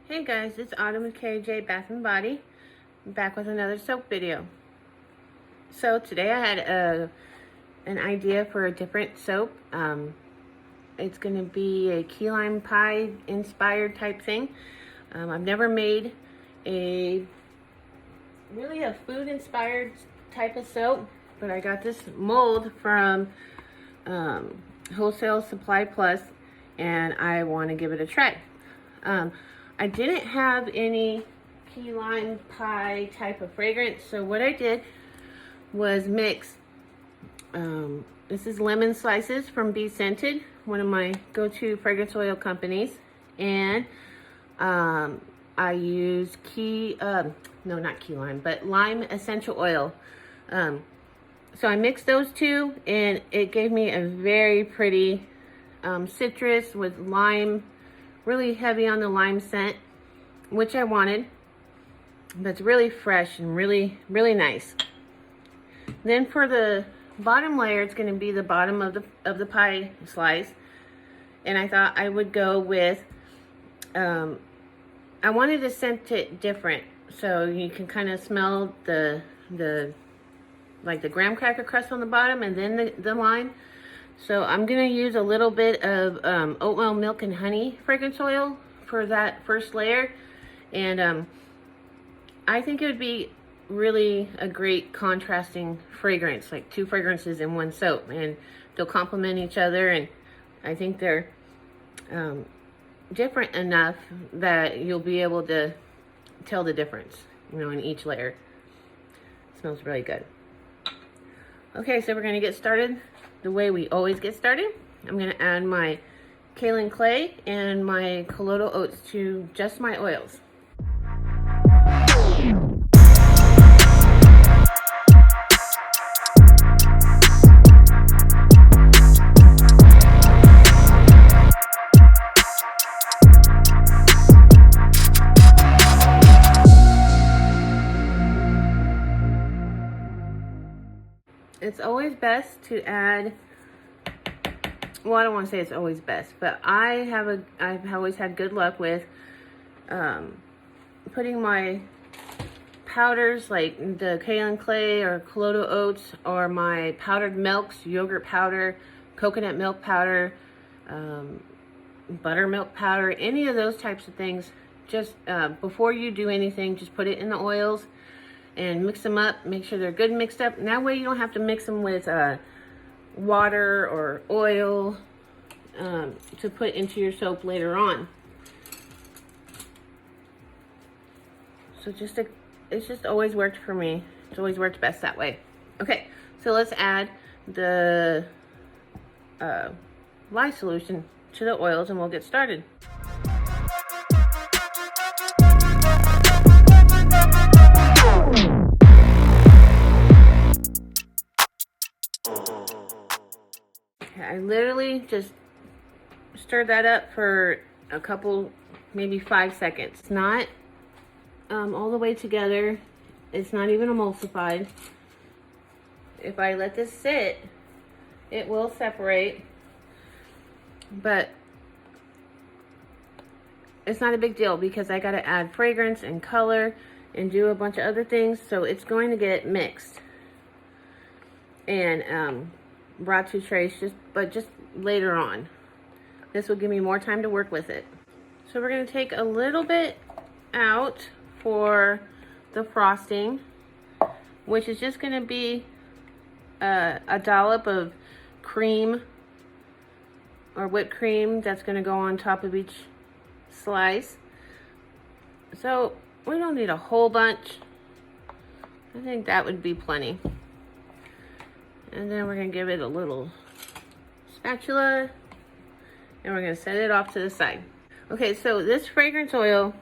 Hey guys, it's Autumn with KJ Bath and Body. I'm back with another soap video. So today I had an idea for a different soap. It's going to be a key lime pie inspired type thing. I've never made really a food inspired type of soap, but I got this mold from Wholesale Supply Plus, and I want to give it a try. I didn't have any key lime pie type of fragrance, so what I did was mix, this is lemon slices from Be Scented, one of my go-to fragrance oil companies, and I used lime essential oil. So I mixed those two, and it gave me a very pretty citrus with lime, really heavy on the lime scent, which I wanted, but it's really fresh and really nice. Then for the bottom layer, it's going to be the bottom of the pie slice, and I thought I would go with I wanted to scent it different, so you can kind of smell the graham cracker crust on the bottom, and then the lime. So I'm going to use a little bit of oatmeal milk and honey fragrance oil for that first layer. And I think it would be really a great contrasting fragrance, like two fragrances in one soap. And they'll complement each other. And I think they're different enough that you'll be able to tell the difference, in each layer. It smells really good. Okay, so we're going to get started the way we always get started. I'm going to add my kaolin clay and my colloidal oats to just my oils. It's always best to add, well, I don't want to say it's always best, but I've always had good luck with putting my powders, like the kaolin clay or colloidal oats, or my powdered milks, yogurt powder, coconut milk powder, buttermilk powder, any of those types of things. Just before you do anything, just put it in the oils and mix them up. Make sure they're good mixed up, and that way you don't have to mix them with water or oil to put into your soap later on. So it's just always worked for me. It's always worked best that way. Okay, so let's add the lye solution to the oils, and we'll get started. I literally just stirred that up for a couple, maybe 5 seconds. It's not all the way together. It's not even emulsified. If I let this sit, it will separate, but it's not a big deal because I got to add fragrance and color and do a bunch of other things, so it's going to get mixed and brought to trace just later on. This will give me more time to work with it. So we're going to take a little bit out for the frosting, which is just going to be a dollop of cream or whipped cream that's going to go on top of each slice. So we don't need a whole bunch. I think that would be plenty. And then we're going to give it a little spatula, and we're going to set it off to the side. Okay, so this fragrance oil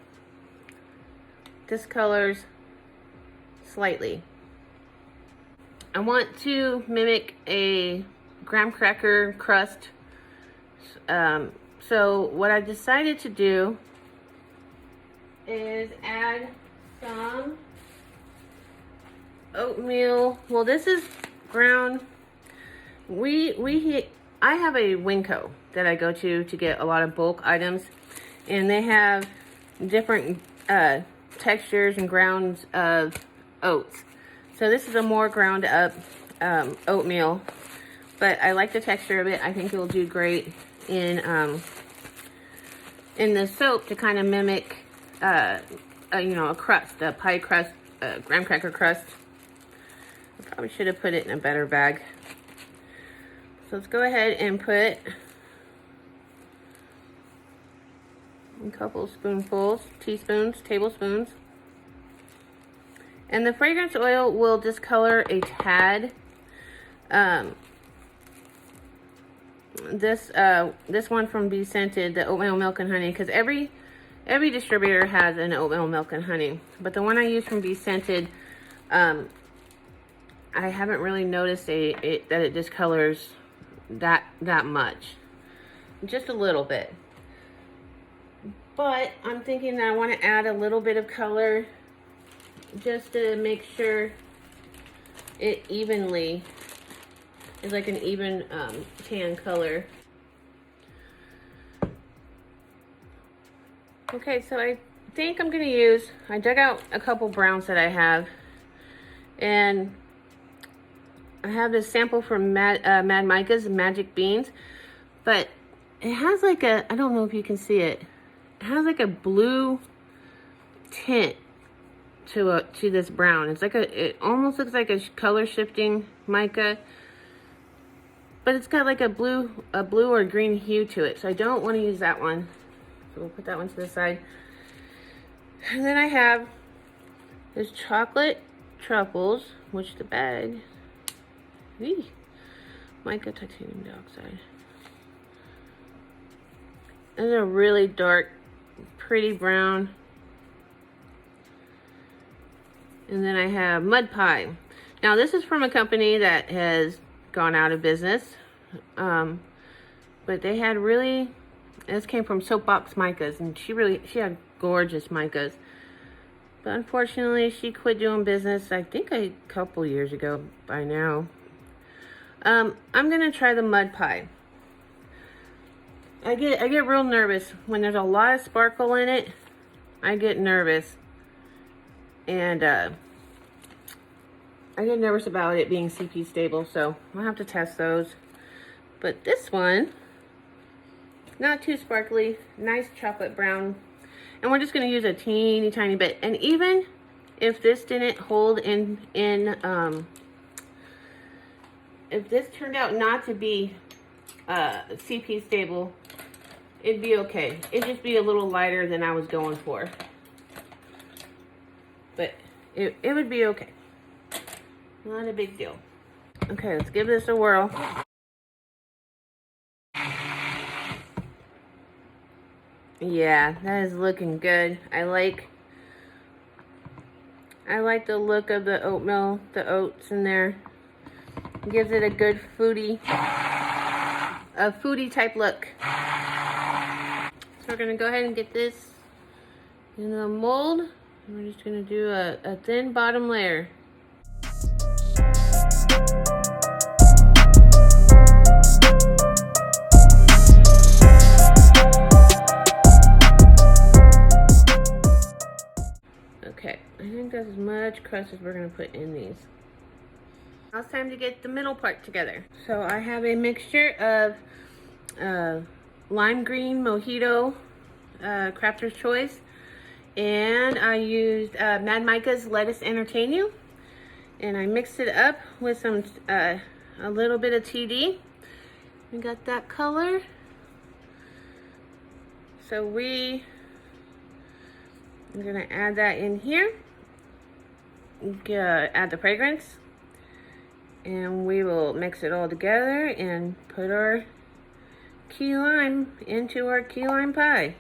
discolors slightly. I want to mimic a graham cracker crust. So what I decided to do is add some oatmeal. Well, this is ground. I have a Winco that I go to get a lot of bulk items, and they have different textures and grounds of oats. So this is a more ground up oatmeal, but I like the texture of it. I think it will do great in the soap to kind of mimic, you know, a crust, a pie crust, a graham cracker crust. I probably should have put it in a better bag. So let's go ahead and put a couple spoonfuls, teaspoons, tablespoons. And the fragrance oil will discolor a tad. This one from Be Scented, the oatmeal milk and honey, because every distributor has an oatmeal milk and honey, but the one I use from Be Scented, I haven't really noticed that it discolors that much, just a little bit. But I'm thinking that I want to add a little bit of color just to make sure it evenly is like an even tan color. Okay, so I think I'm gonna use, I dug out a couple browns that I have, and I have this sample from Mad Micah's Magic Beans, but it has like a, I don't know if you can see it, it has like a blue tint to this brown. It's like it almost looks like a color shifting mica, but it's got like a blue or green hue to it. So I don't want to use that one. So we'll put that one to the side. And then I have this chocolate truffles, which the bag, mica titanium dioxide. And they're really dark, pretty brown. And then I have mud pie. Now this is from a company that has gone out of business, but they had really, this came from Soapbox Micas, and she had gorgeous micas, but unfortunately she quit doing business, I think a couple years ago by now. I'm gonna try the mud pie. I get real nervous when there's a lot of sparkle in it. I get nervous, and I get nervous about it being CP stable, so I'll have to test those. But this one, not too sparkly, nice chocolate brown. And we're just gonna use a teeny tiny bit. And even if this didn't hold if this turned out not to be CP stable, it'd be okay. It'd just be a little lighter than I was going for. But it would be okay. Not a big deal. Okay, let's give this a whirl. Yeah, that is looking good. I like the look of the oatmeal, the oats in there. Gives it a good foodie type look. So we're gonna go ahead and get this in the mold. And we're just gonna do a thin bottom layer. Okay, I think that's as much crust as we're gonna put in these. Now it's time to get the middle part together. So I have a mixture of lime green mojito, crafter's choice, and I used Mad Micah's Let Us Entertain You, and I mixed it up with some a little bit of TD. We got that color. So I'm gonna add that in here. Add the fragrance, and we will mix it all together and put our key lime into our key lime pie.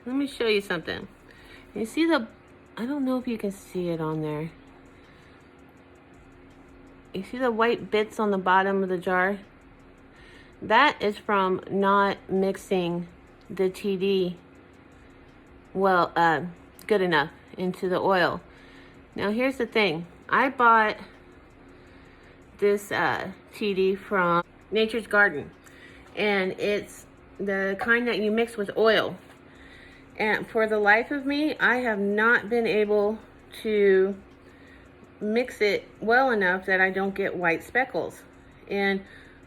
Let me show you something. You see I don't know if you can see it on there. You see the white bits on the bottom of the jar? That is from not mixing the TD well, good enough into the oil. Now here's the thing. I bought this TD from Nature's Garden, and it's the kind that you mix with oil. And for the life of me, I have not been able to mix it well enough that I don't get white speckles. And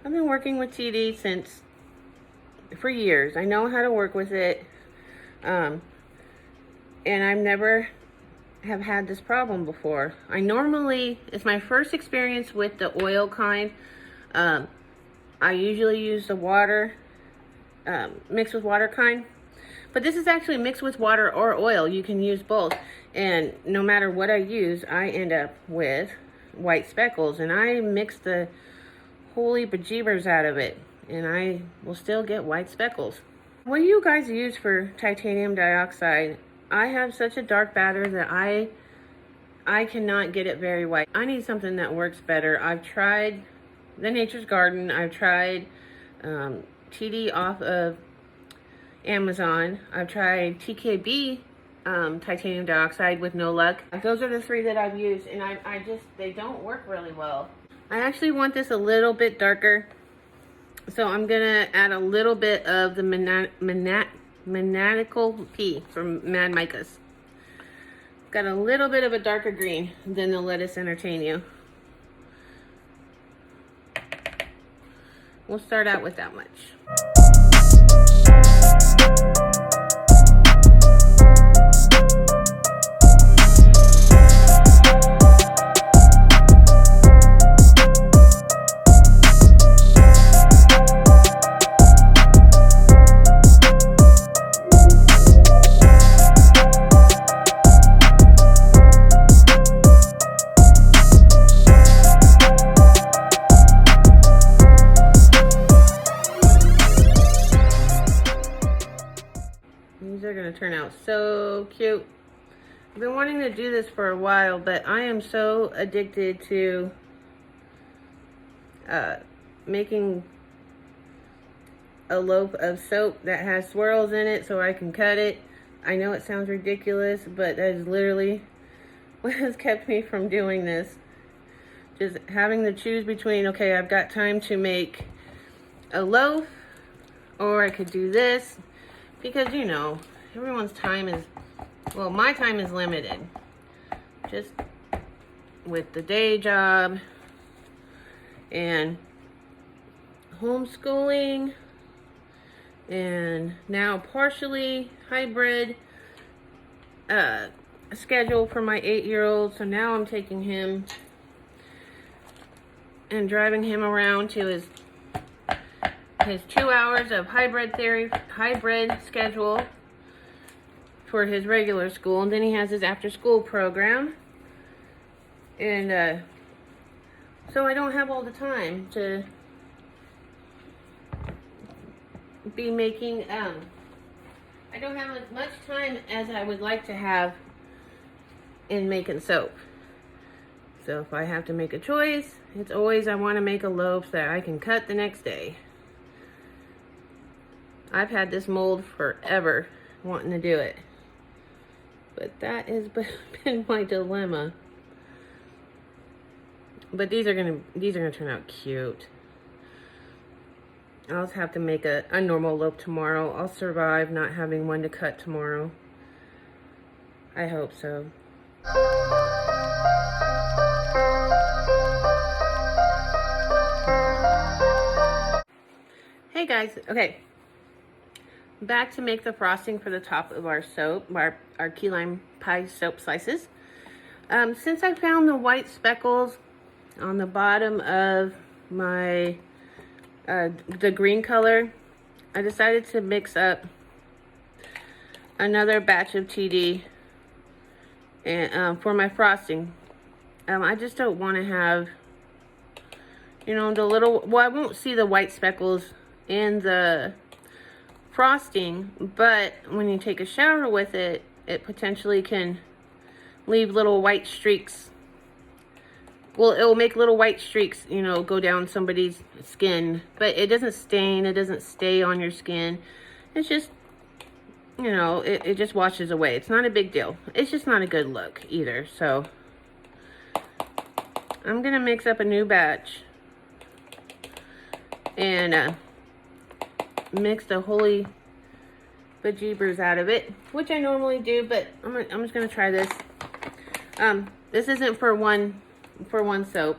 I've been working with TD for years. I know how to work with it, and I've never have had this problem before. It's my first experience with the oil kind. I usually use the water, mixed with water kind, but this is actually mixed with water or oil. You can use both, and no matter what I use, I end up with white speckles, and I mix the holy bejeebers out of it, and I will still get white speckles. What do you guys use for titanium dioxide? I have such a dark batter that I cannot get it very white. I need something that works better. I've tried the Nature's Garden. I've tried TD off of Amazon. I've tried TKB titanium dioxide with no luck. Those are the three that I've used, and they don't work really well. I actually want this a little bit darker, so I'm gonna add a little bit of the Maniacal P from Mad Micas. Got a little bit of a darker green than the Let Us Entertain You. We'll start out with that much. These are going to turn out so cute. I've been wanting to do this for a while, but I am so addicted to making a loaf of soap that has swirls in it so I can cut it. I know it sounds ridiculous, but that is literally what has kept me from doing this. Just having to choose between, okay, I've got time to make a loaf, or I could do this. Because, you know, everyone's time is, well, my time is limited. Just with the day job and homeschooling and now partially hybrid schedule for my 8-year-old. So now I'm taking him and driving him around to his 2 hours of hybrid schedule for his regular school, and then he has his after school program, and so I don't have all the time to be making I don't have as much time as I would like to have in making soap. So if I have to make a choice, it's always I want to make a loaf that I can cut the next day. I've had this mold forever, wanting to do it. But that has been my dilemma. But these are gonna turn out cute. I'll just have to make a normal loaf tomorrow. I'll survive not having one to cut tomorrow. I hope so. Hey guys, okay. Back to make the frosting for the top of our soap, our key lime pie soap slices. Since I found the white speckles on the bottom of my the green color, I decided to mix up another batch of TD and for my frosting. I just don't want to have, you know, the little, well, I won't see the white speckles in the frosting, but when you take a shower with it, it potentially can leave little white streaks. Well, it will make little white streaks, you know, go down somebody's skin, but it doesn't stain, it doesn't stay on your skin. It's just, you know, it just washes away. It's not a big deal. It's just not a good look either. So I'm gonna mix up a new batch and mix the holy bejeebers out of it, which I normally do, but I'm just gonna try this. This isn't for one soap.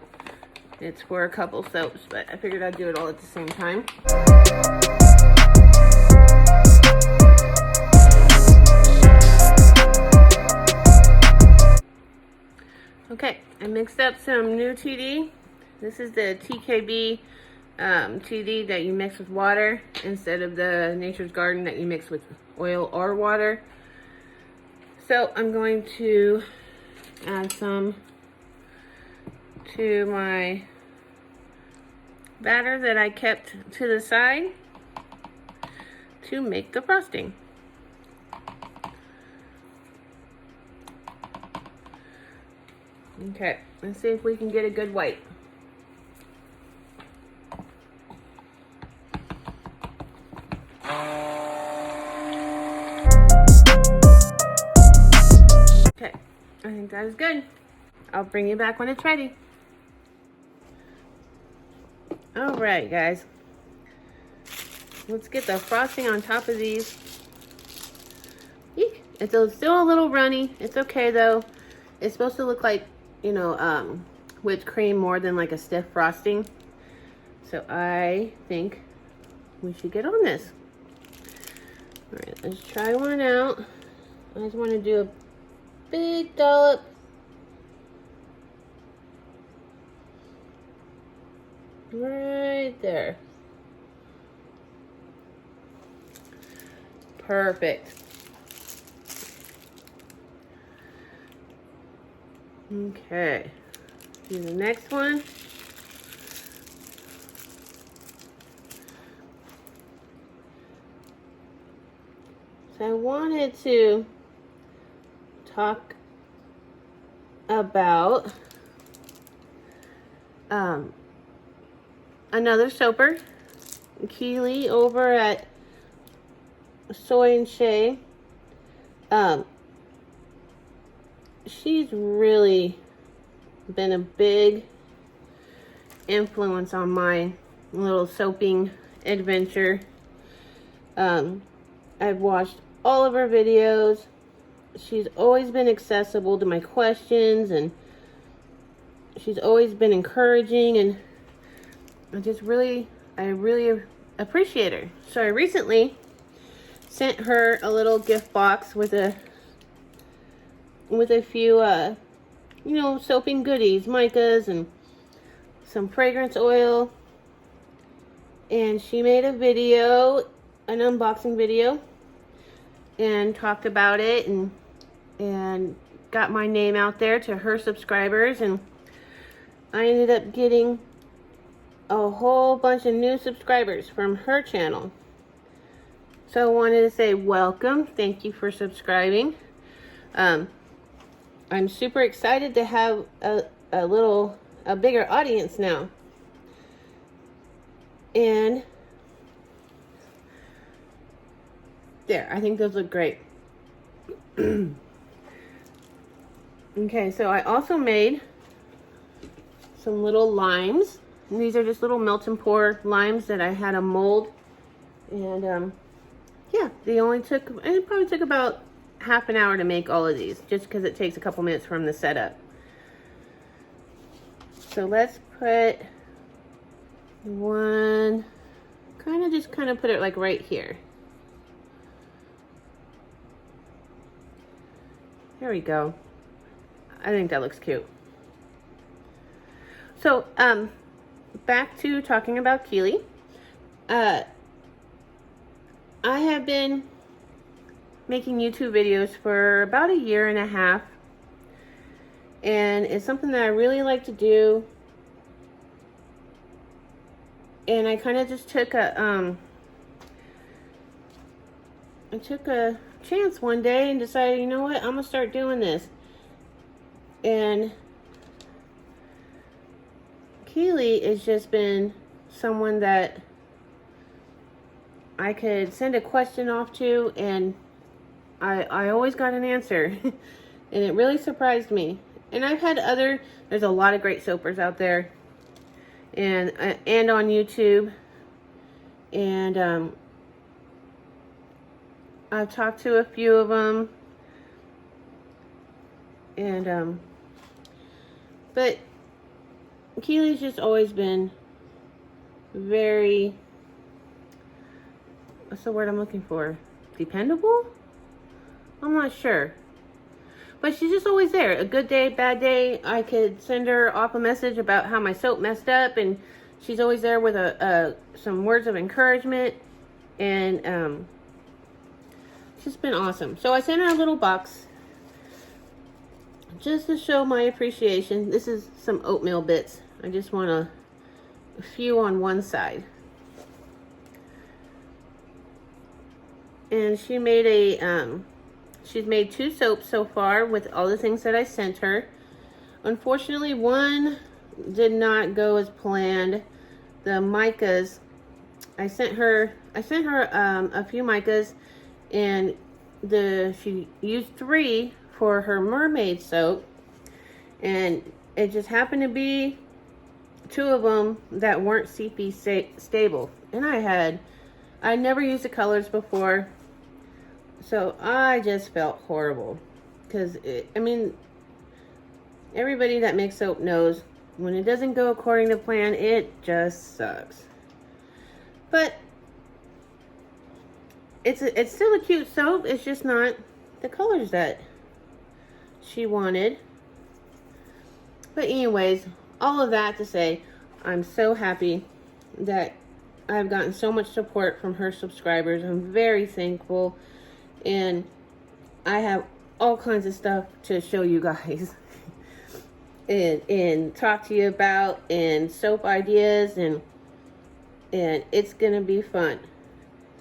It's for a couple soaps, but I figured I'd do it all at the same time. Okay, I mixed up some new TD. This is the TKB TD that you mix with water instead of the Nature's Garden that you mix with oil or water. So I'm going to add some to my batter that I kept to the side to make the frosting. Okay, let's see if we can get a good white. Okay, I think that is good. I'll bring you back when it's ready. All right, guys. Let's get the frosting on top of these. Eek. It's still a little runny. It's okay though. It's supposed to look like, you know, whipped cream more than like a stiff frosting. So I think we should get on this. All right, let's try one out. I just want to do a big dollop. Right there. Perfect. Okay. Do the next one. So I wanted to talk about another soaper, Keeley over at Soy and Shea. She's really been a big influence on my little soaping adventure. I've watched all of her videos. She's always been accessible to my questions, and she's always been encouraging, and I really appreciate her. So I recently sent her a little gift box with a few you know, soaping goodies, micas, and some fragrance oil. And she made a video, an unboxing video, and talked about it and got my name out there to her subscribers, and I ended up getting a whole bunch of new subscribers from her channel. So I wanted to say welcome. Thank you for subscribing. I'm super excited to have a bigger audience now. And there, I think those look great. Okay, so I also made some little limes. And these are just little melt and pour limes that I had a mold. And yeah, it probably took about half an hour to make all of these, just because it takes a couple minutes from the setup. So let's put one, just kind of put it like right here. There we go. I think that looks cute. So, back to talking about Keeley. I have been making YouTube videos for about a year and a half, and it's something that I really like to do. And I kind of just took a chance one day and decided, you know what, I'm gonna start doing this. And Keeley has just been someone that I could send a question off to, and I always got an answer. And it really surprised me. And I've had there's a lot of great soapers out there, and on YouTube, and I've talked to a few of them, and but Keeley's just always been very, what's the word I'm looking for? Dependable? I'm not sure. But she's just always there. A good day, bad day, I could send her off a message about how my soap messed up, and she's always there with some words of encouragement, and it's just been awesome. So I sent her a little box just to show my appreciation. This is some oatmeal bits. I just want a few on one side. And she made she's made 2 soaps so far with all the things that I sent her. Unfortunately, one did not go as planned. The micas, I sent her a few micas, and she used 3 for her mermaid soap, and it just happened to be 2 of them that weren't CP stable. And I never used the colors before, so I just felt horrible, because I mean, everybody that makes soap knows when it doesn't go according to plan, it just sucks. But it's still a cute soap. It's just not the colors that she wanted. But anyways, all of that to say, I'm so happy that I've gotten so much support from her subscribers. I'm very thankful, and I have all kinds of stuff to show you guys and talk to you about, and soap ideas, and it's gonna be fun.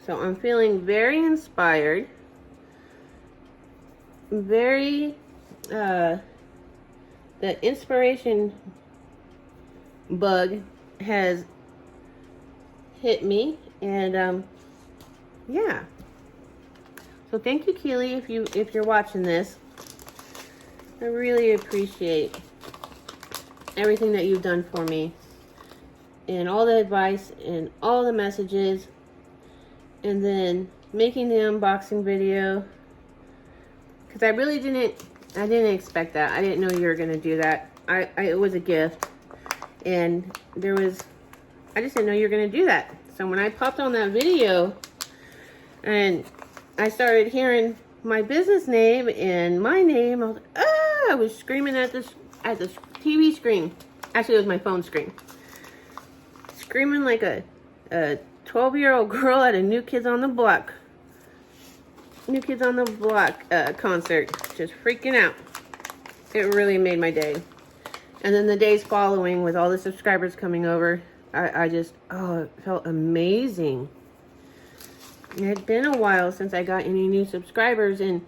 So I'm feeling very inspired, very the inspiration bug has hit me, and yeah. So thank you, Keeley, if you're watching this. I really appreciate everything that you've done for me, and all the advice and all the messages, and then making the unboxing video, because I really didn't expect that. I didn't know you were gonna do that. It was a gift, and I just didn't know you were gonna do that. So when I popped on that video and I started hearing my business name and my name, I was screaming at this TV screen. Actually, it was my phone screen. Screaming like a 12-year-old girl at a New Kids on the Block concert. Just freaking out. It really made my day. And then the days following, with all the subscribers coming over, it felt amazing. It had been a while since I got any new subscribers, and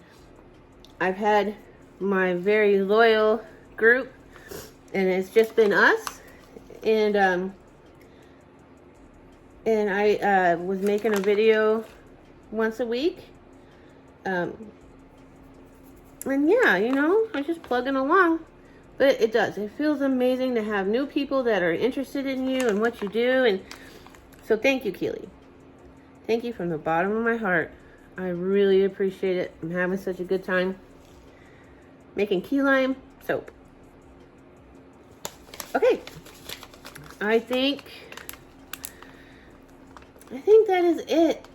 I've had my very loyal group, and it's just been us, and I was making a video once a week, and yeah, you know, I'm just plugging along. But it feels amazing to have new people that are interested in you and what you do. And so thank you, Keeley. Thank you from the bottom of my heart. I really appreciate it. I'm having such a good time making key lime soap. Okay. I think that is it.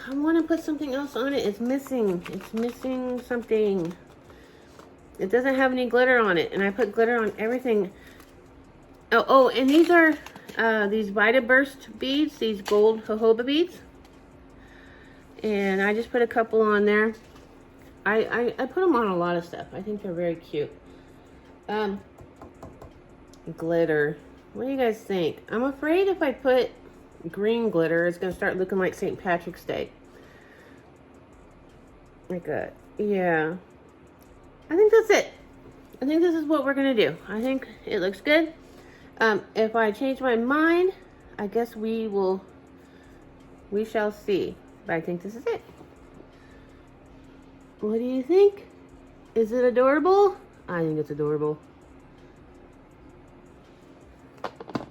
I want to put something else on it. It's missing something. It doesn't have any glitter on it, and I put glitter on everything. Oh, and these are these Vita Burst beads, these gold jojoba beads. And I just put a couple on there. I put them on a lot of stuff. I think they're very cute. Glitter. What do you guys think? I'm afraid if I put green glitter, it's going to start looking like St. Patrick's Day. Yeah. I think that's it. I think this is what we're going to do. I think it looks good. If I change my mind, I guess we shall see. But I think this is it. What do you think? Is it adorable? I think it's adorable.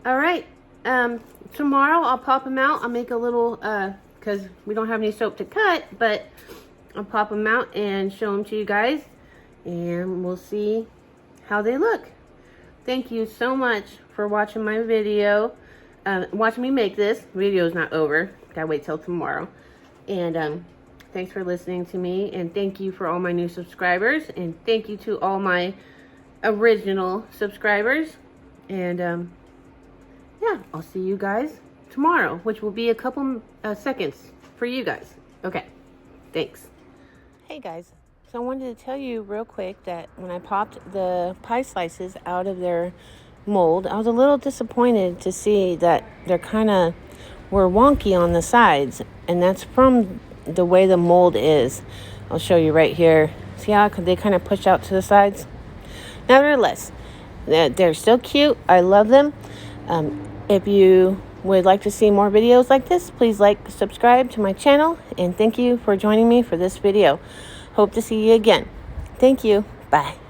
All right. Tomorrow I'll pop them out. I'll make a little, because we don't have any soap to cut, but I'll pop them out and show them to you guys, and we'll see how they look. Thank you so much for watching my video. Watching me make this. Video's not over. Gotta wait till tomorrow. And thanks for listening to me, and thank you for all my new subscribers, and thank you to all my original subscribers. And yeah, I'll see you guys tomorrow, which will be a couple seconds for you guys. Okay, thanks. Hey guys, so I wanted to tell you real quick that when I popped the pie slices out of their mold, I was a little disappointed to see that they're kind of were wonky on the sides, and that's from the way the mold is. I'll show you right here. See how they kind of push out to the sides? Nevertheless, they're still cute. I love them. If you would like to see more videos like this, please like, subscribe to my channel, and thank you for joining me for this video. Hope to see you again. Thank you. Bye.